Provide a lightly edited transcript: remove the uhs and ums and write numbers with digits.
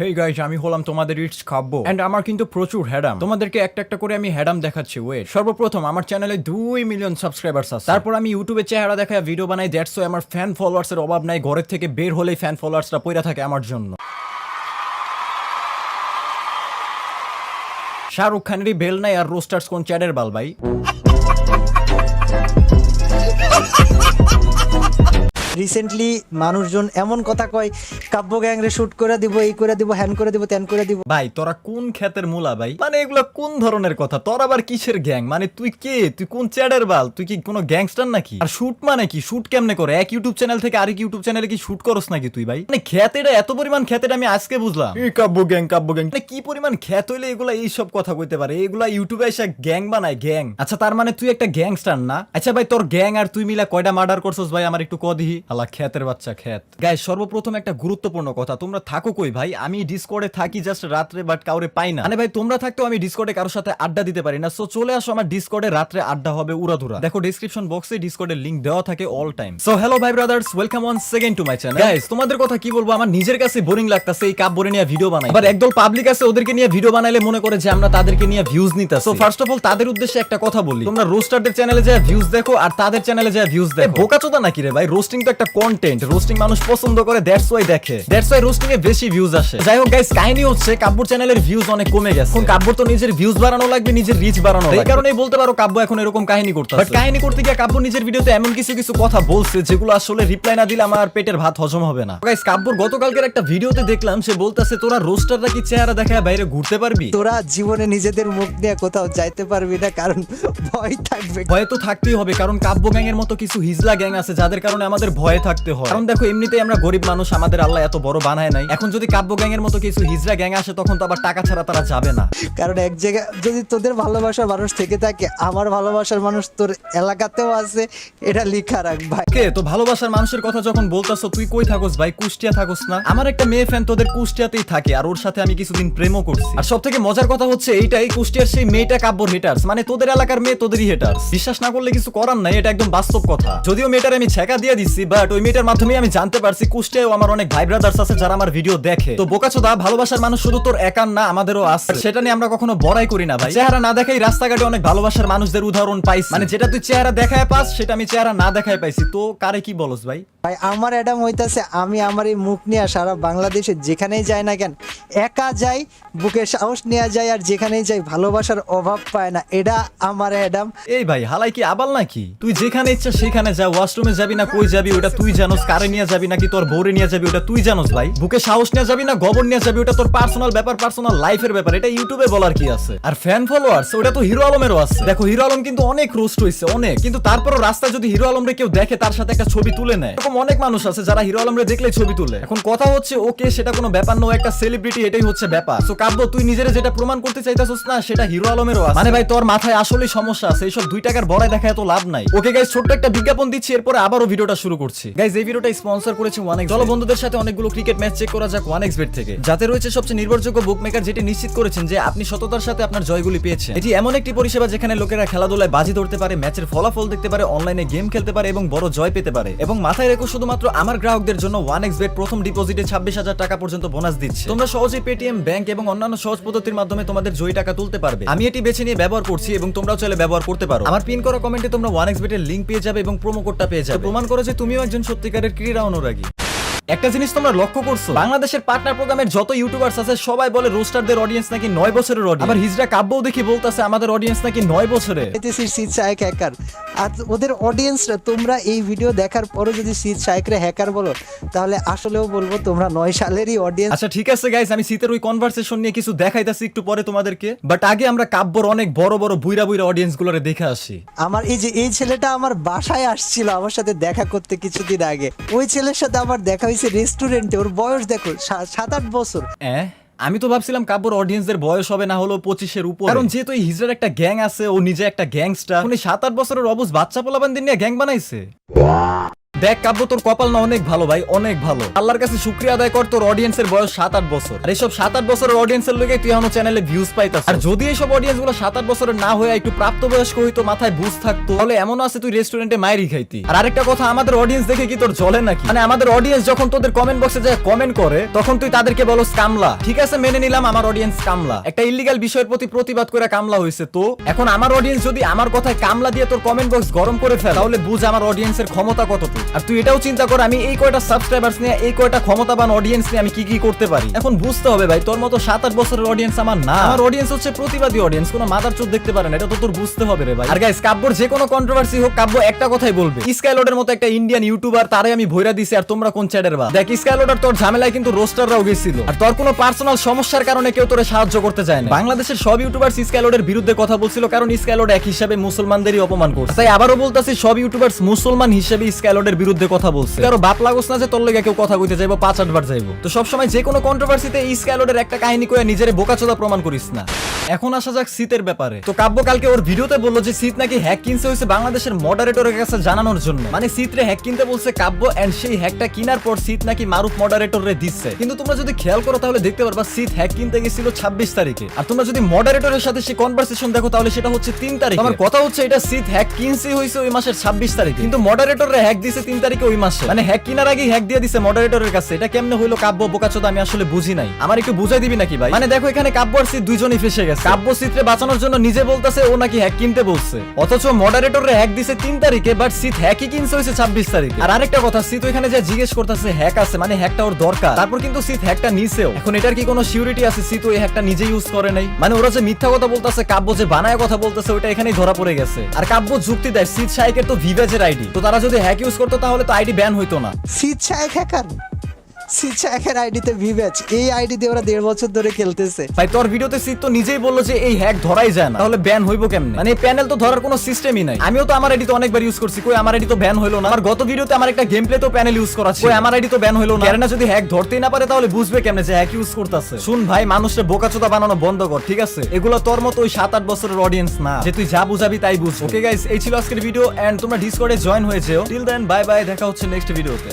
Hey guys, আমি হলাম তোমাদের ইটস কাব্য এন্ড আমার কিন্তু প্রচুর হ্যাডাম। তোমাদেরকে একটা একটা করে আমি হ্যাডাম দেখাচ্ছি। ওয়েট, সর্বপ্রথম আমার চ্যানেলে 2 মিলিয়ন সাবস্ক্রাইবার্স আছে। তারপর আমি ইউটিউবে চেহারা দেখায় ভিডিও বানাই, দ্যাটস ওয়াই আমার ফ্যান ফলোয়ার্স এর অভাব নাই। ঘরের থেকে বের হলেই ফ্যান ফলোয়ার্সরা পইরা থাকে আমার জন্য। শাহরুখ খানেরই বেল নাই আর রোস্টার্স কোন চ্যাডের বাল ভাই। রিসেন্টলি মানুষজন এমন কথা কয়, কাব্য গ্যাং রে শুট করে দিব, এই করে দিব, হ্যান করে দিব, ত্যান করে দিব। ভাই তোরা কোন ক্ষেতের মূলা ভাই? মানে এগুলো কোন ধরনের কথা? তোর আবার কিসের গ্যাং? মানে তুই কে? তুই কোন চ্যাডের বাল? তুই কি কোনো গ্যাংস্টার নাকি? আর শুট মানে কি? শুট কেমনে করে? এক ইউটিউব চ্যানেল থেকে আরেক ইউটিউব চ্যানেলে কি শুট করস নাকি তুই ভাই? মানে খ্যাতেটা এত পরিমাণ খ্যাতেটা আমি আজকে বুঝলাম। এই কাব্য গ্যাং মানে কি পরিমাণ খ্যাত হইলে এগুলা এইসব কথা কইতে পারে? এগুলা ইউটিউবে এসে গ্যাং বানায়, গ্যাং। আচ্ছা তার মানে তুই একটা গ্যাংস্টার না? আচ্ছা ভাই, তোর গ্যাং আর তুই মিলা কয়টা মার্ডার করছস ভাই? আমার একটু কদিহি। আল্লাহ খ্যাতের বাচ্চা খ্যাত। গাইস, সর্বপ্রথম একটা গুরুত্বপূর্ণ কথা, তোমরা থাকো কই ভাই? আমি ডিসকর্ডে থাকি জাস্ট রাত্রে, বাট কাউরে পাই না। মানে ভাই তোমরা থাকতেও আমি ডিসকর্ডে কারোর সাথে আড্ডা দিতে পারি না। সো চলে আসো আমার ডিসকর্ডে, রাত্রে আড্ডা হবে উড়াধুরা। দেখো ডেসক্রিপশন বক্সে ডিসকর্ডের লিংক দেওয়া থাকে অল টাইম। সো হ্যালো ভাই brothers, welcome once second to my channel. Guys, তোমাদের কথা কি বলবো, আমার নিজের কাছে বোরিং লাগতাছে এই কাপ বরে নিয়ে ভিডিও বানাই। আবার একদল পাবলিক আছে, ওদেরকে নিয়ে ভিডিও বানাইলে মনে করে যে আমরা তাদেরকে নিয়ে ভিউজ নিতাছি। সো ফার্স্ট অফ অল তাদের উদ্দেশ্যে একটা কথা বলি, তোমরা রোস্টারদের চ্যানেলে যায় ভিউজ দেখো আর তাদের চ্যানেলে যায় ভিউজ দেখো। বোকাচোদা নাকি রে ভাই? রোস্টিং তো একটা কন্টেন্ট, রোস্টিং মানুষ পছন্দ করে, দ্যাটস ওয়াই দেখে, দ্যাটস ওয়াই রোস্টিং এ বেশি ভিউজ আসে। যাই হোক গাইস, কাহিনী হচ্ছে কাব্যর চ্যানেলের ভিউজ অনেক কমে গেছে। এখন কাব্যর তো নিজের ভিউজ বাড়ানো লাগবে, নিজের রিচ বাড়ানো লাগবে। এই কারণেই বলতে পারো কাব্য এখন এরকম কাহিনী করতেছে। বাট কাহিনী করতে গিয়ে কাব্য নিজের ভিডিওতে এমন কিছু কিছু কথা বলছে যেগুলো আসলে রিপ্লাই না দিলে আমার পেটের ভাত হজম হবে না। গাইস, কাব্যর গতকালকের একটা ভিডিওতে দেখলাম সে বলতাছে, তোরা রোস্টাররা কি চেহারা দেখায় বাইরে ঘুরতে পারবি? তোরা জীবনে নিজেদের মুখ নিয়ে কোথাও যাইতে পারবি না, কারণ ভয় থাকবে। ভয় তো থাকতেই হবে, কারণ কাব্য গ্যাং এর মতো কিছু হিজলা গ্যাং আছে যাদের কারণে আমাদের ভয়ে থাকতে হয়। কারণ দেখো এমনিতেই আমরা গরিব মানুষ, আমাদের আল্লাহ এত বড় বানায় নাই। এখন যদি কাব্য গ্যাং এর মতো কিছু হিজলা গ্যাং আসে তখন তো আবার টাকা ছাড়া তারা যাবে না। কারণ এক জায়গায় যদি তোদের ভালোবাসার মানুষ থেকে থাকে, আমার ভালোবাসার মানুষ তোর এলাকাতেও আছে, এটা লিখা রাখ ভাই। কে তো ভালোবাসার মানুষের কথা যখন বলতাছো, তুই কই থাকোস ভাই? কুষ্টিয়া থাকোস না? আমার একটা মেয়ে ফ্যান তোদের কুষ্টিয়াতেই থাকে, আর ওর সাথে আমি কিছুদিন প্রেমও করছি। আর সব থেকে মজার কথা হচ্ছে এইটাই, কুষ্টিয়ার সেই মেয়েটা কাব্যর হেটার্স, মানে তোদের এলাকার মেয়ে তোদেরই হেটার্স। বিশ্বাস না করলে কিছু করার নাই, এটা একদম বাস্তব কথা। যদিও মেয়েটার আমি ছেকা দিয়ে দিচ্ছি, বাট ওই মেয়েটার মাধ্যমে আমি জানতে পারছি কুষ্টিয়াও আমার অনেক ভাই ব্রাদার্স আছে যারা আমার ভিডিও দেখে। তো বোকাচোদা, ভালোবাসার মানুষ শুধু তোর একার না, আমাদেরও আছে। সেটা নিয়ে আমরা কখনো বড়াই করি না ভাই। চেহারা না দেখাই রাস্তাঘাটে অনেক ভালোবাসার মানুষদের উদাহরণ পাইছি। মানে যেটা তুই চেহারা দেখায় পাস, সেটা আমি চেহারা না দেখায় পাইছি। তো কারে কি বলস ভাই? ভাই আমার অ্যাডাম হইতাছে, আমি আমার এই মুখ নিয়ে সারা বাংলাদেশে যেখানেই যাই না কেন, একা যাই, বুকে সাহস নিয়ে যাই, আর যেখানেই যাই ভালোবাসার অভাব পায় না। এটা আমার অ্যাডাম। এই ভাই হালাই কি আবাল নাকি? তুই যেখানে ইচ্ছা সেখানে যা, ওয়াশরুমে যাবি না কই যাবি ওটা তুই জানোস, কারে নিয়ে যাবি নাকি তোর বউরে নিয়ে যাবি ওটা তুই জানোস ভাই। বুকে সাহস নিয়ে যাবি না গোবর নিয়ে যাবি ওটা তোর পার্সোনাল ব্যাপার, পার্সোনাল লাইফের ব্যাপার। এটা ইউটিউবে বলার কি আছে? আর ফ্যান ফলোয়ার্স ওটা তো হিরো আলমেরও আছে। দেখো হিরো আলম কিন্তু অনেক রোস্ট হইছে অনেক, কিন্তু তারপরও রাস্তায় যদি হিরো আলমরে কেউ দেখে তার সাথে একটা ছবি তুলে নেয়। এরকম অনেক মানুষ আছে যারা হিরো আলমরে দেখলেই ছবি তুলে। এখন কথা হচ্ছে ওকে সেটা কোনো ব্যাপার নয়, একটা সেলিব্রিটি, এটাই হচ্ছে ব্যাপার। সো কাব্য, তুই নিজের যেটা প্রমাণ করতে চাইতাছস না, সেটা হিরো আলমেরও আছে। মানে ভাই তোর মাথায় আসলেই সমস্যা আছে, এইসব 2 টাকার বড়াই দেখা এত লাভ নাই। ওকে গাইস, ছোট্ট একটা বিজ্ঞাপন দিচ্ছি, এরপরে আবারও ভিডিওটা শুরু করছি। গাইস, এই ভিডিওটা স্পন্সর করেছে 1x। চলো বন্ধুদের সাথে অনেকগুলো ক্রিকেট ম্যাচ চেক করা যাক 1xBet থেকে, যাতে রয়েছে সবচেয়ে নির্ভরযোগ্য বুকমেকার, যেটি নিশ্চিত করেছেন যে আপনি সততার সাথে আপনার জয়গুলি পেয়েছেন। এটি এমন একটি পরিষেবা যেখানে লোকেরা খেলাধুলায় বাজি ধরতে পারে, ম্যাচের ফলাফল দেখতে পারে, অনলাইনে গেম খেলতে পারে এবং বড় জয় পেতে পারে। এবং মাথায় রেখো, শুধুমাত্র আমার গ্রাহকদের জন্য 1xBet প্রথম ডিপোজিটে 26,000 টাকা পর্যন্ত বোনাস দিচ্ছে। তোমরা সহজেই পেটিএম, ব্যাংক এবং অন্যান্য সহজ পদ্ধতির মাধ্যমে তোমাদের জয়ী টাকা তুলতে পারবে। আমি এটি বেছে নিয়ে ব্যবহার করছি এবং তোমরাও চাইলে ব্যবহার করতে পারো। আমার পিন করা কমেন্টে তোমরা 1xBet এর লিংক পেয়ে যাবে এবং প্রোমো কোডটা পেয়ে যাবে। প্রমাণ করো যে তুমিও একজন সত্যিকারের ক্রীড়া অনুরাগী। একটা জিনিস তোমরা লক্ষ্য করছো, বাংলাদেশের পার্টনার প্রোগ্রামের যত ইউটিউবার্স আছে সবাই বলে রোস্টারদের অডিয়েন্স নাকি 9 বছরের অডিয়েন্স। আবার হিজরা কাব্যও দেখি বলতাছে আমাদের অডিয়েন্স নাকি 9 বছরের। এতে সিট শায়েক হ্যাকার, আর ওদের অডিয়েন্সরা, তোমরা এই ভিডিও দেখার পরে যদি সিট শায়েকরে হ্যাকার বলো, তাহলে আসলেও বলবো তোমরা 9 সালেরই অডিয়েন্স। আচ্ছা ঠিক আছে গাইস, আমি শীতের ওই কনভারসেশন নিয়ে কিছু দেখাইতাছি একটু পরে তোমাদেরকে, বাট আগে আমরা কাব্যর অনেক বড় বড় বুইরা বুইরা অডিয়েন্স গুলোরে দেখে আসি। আমার এই ছেলেটা আমার বাসায় আসছিল আমার সাথে দেখা করতে কিছুদিন আগে। ওই ছেলের সাথে আমার দেখা হয়েছে রেস্টুরেন্টে। ওর বয়স দেখো 7-8 বছর। আমি তো ভাবছিলাম কাব্যর অডিয়েন্সদের বয়স হবে না হলো 25-এর উপর, কারণ যেহেতু এই হিজরার একটা গ্যাং আছে, ও নিজে একটা গ্যাংস্টার। উনি 7-8 বছরের অবুঝ বাচ্চা পোলাপানদের নিয়ে গ্যাং বানাইছে। দেখ কাব্য, তোর কপাল না অনেক ভালো ভাই, অনেক ভালো। আল্লাহর কাছে শুকরিয়া আদায় কর, তোর অডিয়েন্সের বয়স 7-8 বছর। আর এইসব 7-8 বছরের অডিয়েন্সের লোকে তুই এখনো চ্যানেলে ভিউজ পাইতাস। আর যদি এইসব অডিয়েন্স গুলো 7-8 বছরের না হয়ে একটু প্রাপ্তবয়স্ক হইতো, মাথায় বুঝ থাকতো, তাহলে এমনও আছে তুই রেস্টুরেন্টে মায়েরই খাইতি। আর আরেকটা কথা, আমাদের অডিয়েন্স দেখে কি তোর জ্বলে নাকি? মানে আমাদের অডিয়েন্স যখন তোদের কমেন্ট বক্সে যায় কমেন্ট করে, তখন তুই তাদেরকে বলো কামলা। ঠিক আছে, মেনে নিলাম আমার অডিয়েন্স কামলা, একটা ইল্লিগাল বিষয়ের প্রতি প্রতিবাদ করে কামলা হয়েছে। তো এখন আমার অডিয়েন্স যদি আমার কথায় কামলা দিয়ে তোর কমেন্ট বক্স গরম করে ফেলে, তাহলে বুঝ আমার অডিয়েন্সের ক্ষমতা কতটুকু। আর তুই এটাও চিন্তা কর, আমি এই কয়টা সাবস্ক্রাইবার্স নিয়ে, এই কয়টা ক্ষমতাবান অডিয়েন্স নিয়ে আমি কি কি করতে পারি। এখন বুঝতে হবে ভাই, তোর মতো 7-8 বছরের অডিয়েন্স আমার না। আমার অডিয়েন্স হচ্ছে প্রতিবাদী অডিয়েন্স, কোনো মাদার চোদ দেখতে পারে না, এটা তো তোর বুঝতে হবে রে ভাই। আর গাইস, কাব্যর যে কোনো কন্ট্রোভার্সি হোক, কাব্য একটা কথাই বলবে, স্কাইলোডের মতো একটা ইন্ডিয়ান ইউটিউবার, তারে আমি ভইরা দিছি আর তোমরা কোন চ্যাডের বা। দেখ স্কাইলোডার তোর ঝামেলায় কিন্তু রোস্টাররাও গেছিল, আর তোর কোনো পার্সোনাল সমস্যার কারণে কেউ তোরে সাহায্য করতে চায় না। বাংলাদেশের সব ইউটিউবার্স স্কাইলোডের বিরুদ্ধে কথা বলছিল, কারণ স্কাইলোড এক হিসাবে মুসলমানদেরই অপমান করছে। তাই আবারও বলতাছি, সব ইউটিউবার্স মুসলমান হিসেবে স্কাইলোডের বিরুদ্ধে কথা বলছে। কারো বাপ লাগোস না যে তোর লগে কেউ কথা কইতে যাইবো 5-8 বার যাইবো। তো সবসময় যে কোনো কন্ট্রোভার্সিতে স্কাইলোডের একটা কাহিনী কইয়া নিজেরে বোকাচোদা প্রমাণ করিস না। এখন আসা যাক শীতের ব্যাপারে। তো কাব্য কালকে ওর ভিডিওতে বললো যে শীত নাকি হ্যাক কিনছে হয়েছে বাংলাদেশের মডারেটরের কাছে জানানোর জন্য। মানে শীতরে হ্যাক কিনতে বলছে কাব্য, এন্ড সেই হ্যাকটা কিনার পর শীত নাকি মারুফ মডারেটরে দিচ্ছে। কিন্তু তোমরা যদি খেয়াল করো তাহলে দেখতে পারবা শীত হ্যাক কিনতে গেছিল 26 তারিখে, আর তোমরা যদি মডারেটরের সাথে সেই কনভারসেশন দেখো তাহলে সেটা হচ্ছে 3 তারিখে। আমার কথা হচ্ছে এটা শীত হ্যাক কিনছে হয়েছে ওই মাসের 26 তারিখে, কিন্তু মডারেটরে হ্যাক দিছে 3 তারিখে ওই মাসে। মানে হ্যাক কিনার আগেই হ্যাক দিয়ে দিছে মডারেটরের কাছে। এটা কেমনে হইলো কাব্য বোকাচোদা, আমি আসলে বুঝি নাই। আমার একটু বুঝাই দিবি নাকি ভাই? মানে দেখো এখানে কাব্য আর শীত দুইজনই ফেসে গেছে। কাব্য শীতরে বাঁচানোর জন্য নিজে বলতেছে ও নাকি হ্যাক কিনতে বলছে, অথচ মডারেটরে হ্যাক দিছে 3 তারিখে, বাট শীত হ্যাকই কিনছে হয়েছে 26 তারিখে। আর আরেকটা কথা, শীত ওইখানে যা জিজ্ঞেস করতেছে হ্যাক আছে, মানে হ্যাকটা ওর দরকার, তারপর কিন্তু শীত হ্যাকটা নিছেও। এখন এটার কি কোনো সিউরিটি আছে শীত ওই হ্যাকটা নিজে ইউজ করে নাই? মানে ওরা যে মিথ্যা কথা বলতেছে, কাব্য যে বানায় কথা বলতেছে, ওইটা এখানেই ধরা পড়ে গেছে। আর কাব্য যুক্তি দেয় শীত শাইকের তো ভিভেজের আইডি, তো তারা যদি হ্যাক ইউজ করতো তাহলে তো আইডি ব্যান হইতো না। শীত শায়েক হ্যাকার, শীত শায়েকের আইডিতে ভিভেজ, এই আইডি দিয়ে ওরা 1.5 বছর ধরে খেলতেছে। ভাই তোর ভিডিওতে শীত তো নিজেই বললো যে এই হ্যাক ধরাই যায় না, তাহলে ব্যান হইবো কেমনে? মানে এই প্যানেল তো ধরার কোনো সিস্টেমই নাই। আমিও তো আমার আইডি তো অনেকবার ইউজ করছি, কই আমার আইডি তো ব্যান হইলো না। আমার গত ভিডিওতে আমার একটা গেম প্লে তো প্যানেল ইউজ করা ছিল, কই আমার আইডি তো ব্যান হইলো না। কারণ যদি হ্যাক ধরতেই না পারে তাহলে বুঝবে কেমনে যে হ্যাক ইউজ করতেছে? শুন ভাই, মানুষের বোকাচোদা বানানো বন্ধ কর, ঠিক আছে? এগুলো তোর মতো ওই 7-8 বছরের অডিয়েন্স না যে তুই যা বুঝাবি তাই বুঝ। ওকে গাইস, এই ছিল আজকের ভিডিও, এন্ড তোমরা ডিসকর্ডে জয়েন হয়ে যেও। টিল দেন বাই বাই, দেখা হচ্ছে নেক্সট ভিডিওতে।